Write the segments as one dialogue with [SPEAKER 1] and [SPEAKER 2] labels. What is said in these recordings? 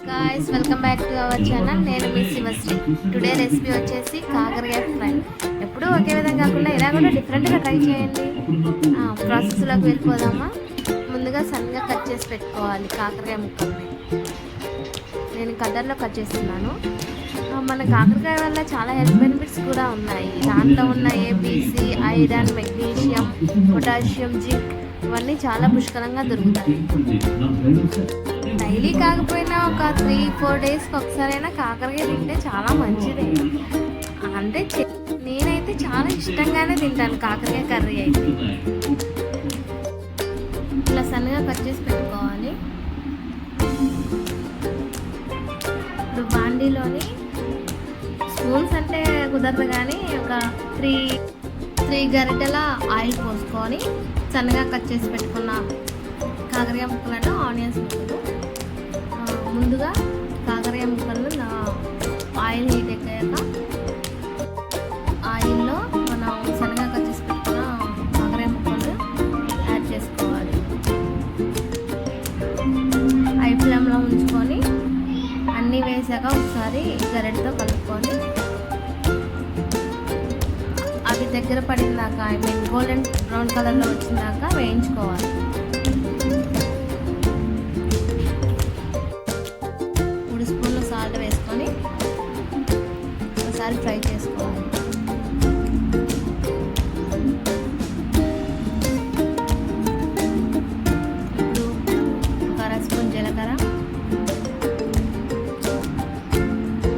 [SPEAKER 1] Guys, welcome back to our channel. నేను మీ Sivasri. Today recipe వచ్చేసి కాకరకాయ ఫ్రై. ఎప్పుడూ ఒకే విధంగా కాకుండా ఇలా కూడా డిఫరెంట్గా ట్రై చేయండి. ప్రాసెస్లోకి వెళ్ళిపోదామా. ముందుగా సన్నగా కట్ చేసి పెట్టుకోవాలి కాకరకాయ ముక్కల్ని. నేను కట్టర్లో కట్ చేస్తున్నాను. మన కాకరకాయ వల్ల చాలా హెల్త్ బెనిఫిట్స్ కూడా ఉన్నాయి. దాంట్లో ఉన్న ABC, iron, magnesium, potassium, zinc ఇవన్నీ చాలా పుష్కలంగా దొరుకుతాయి. డైలీ కాకపోయినా ఒక 3-4 డేస్కి ఒకసారైనా కాకరకాయ తింటే చాలా మంచిది. అంటే నేనైతే చాలా ఇష్టంగానే తింటాను కాకరకాయ కర్రీ అయితే. ఇట్లా సన్నగా కట్ చేసి పెట్టుకోవాలి. ఇప్పుడు బాండీలోని స్పూన్స్ అంటే కుదరదు కానీ ఒక 3 గరిటెల ఆయిల్ పోసుకొని సన్నగా కట్ చేసి పెట్టుకున్న కాకరకాయ ముక్కలను, ఆనియన్స్ ముక్కలు ముందుగా కాకరకాయ ముక్కలను ఆయిల్ హీట్ ఎక్కాక ఆయిల్లో మనం సన్నగా కట్ చేసి పెట్టుకున్న కాకరకాయ ముక్కలు యాడ్ చేసుకోవాలి. హై ఫ్లేమ్లో ఉంచుకొని అన్నీ వేసాక ఒకసారి గరిటెతో కలుపుకొని అవి దగ్గర పడిందాక గోల్డెన్ బ్రౌన్ కలర్లో వచ్చిందాక వేయించుకోవాలి. 3 స్పూన్ల సాల్ట్ వేసుకొని ఒకసారి ఫ్రై చేసుకోవాలి. ఇప్పుడు ఒక 1 స్పూన్ జీలకర్ర,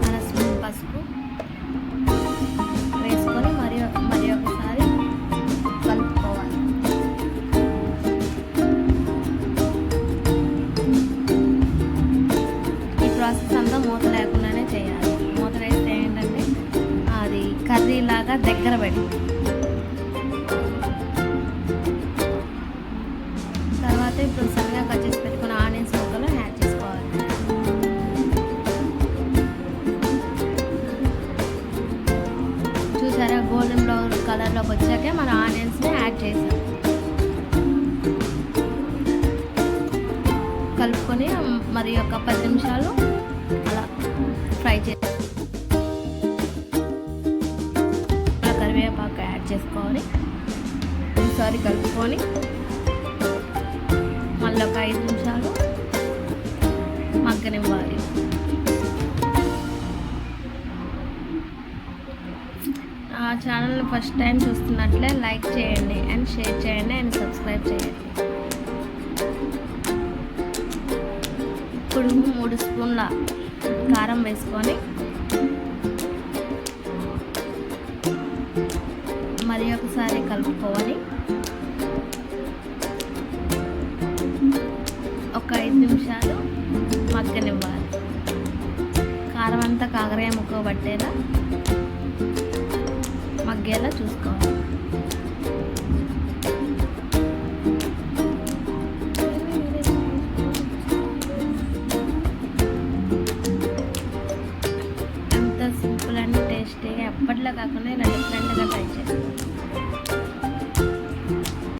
[SPEAKER 1] 1 స్పూన్ పసుపు వేసుకొని మరి ఒకసారి కలుపుకోవాలి. ఈ ప్రాసెస్ అంతా మూత లేకుండానే చేయాలి. మూత వేస్తే ఏంటంటే అది కర్రీ లాగా దగ్గర పెట్టి తర్వాత ఇప్పుడు సన్నగా కట్ చేసి పెట్టుకున్న ఆనియన్స్ ముక్కలు యాడ్ చేసుకోవాలి. చూసారా, గోల్డెన్ బ్రౌన్ కలర్లోకి వచ్చాకే మన ఆనియన్స్ని యాడ్ చేసాం. కలుపుకొని మరి ఒక 10 నిమిషాలు అలా ఫ్రై చేసి కరివేపాకు యాడ్ చేసుకోవాలి. ఒకసారి కలుపుకొని మళ్ళీ ఒక 5 నిమిషాలు మగ్గనివ్వాలి. ఆ ఛానల్ని ఫస్ట్ టైం చూస్తున్నట్లే లైక్ చేయండి అండ్ షేర్ చేయండి అండ్ సబ్స్క్రైబ్ చేయండి. ఇప్పుడు 3 స్పూన్ల కారం వేసుకొని మరి ఒకసారి కలుపుకోవాలి. ఒక 5 నిమిషాలు మగ్గనివ్వాలి. కారం అంతా కాకరకాయ ముక్క పట్టేలా మగ్గేలా చూసుకోవాలి. అంత సింపుల్ అండ్ టేస్టీగా ఎప్పటిలా కాకుండా ఇలా డిఫరెంట్గా ట్రై చేస్తాం.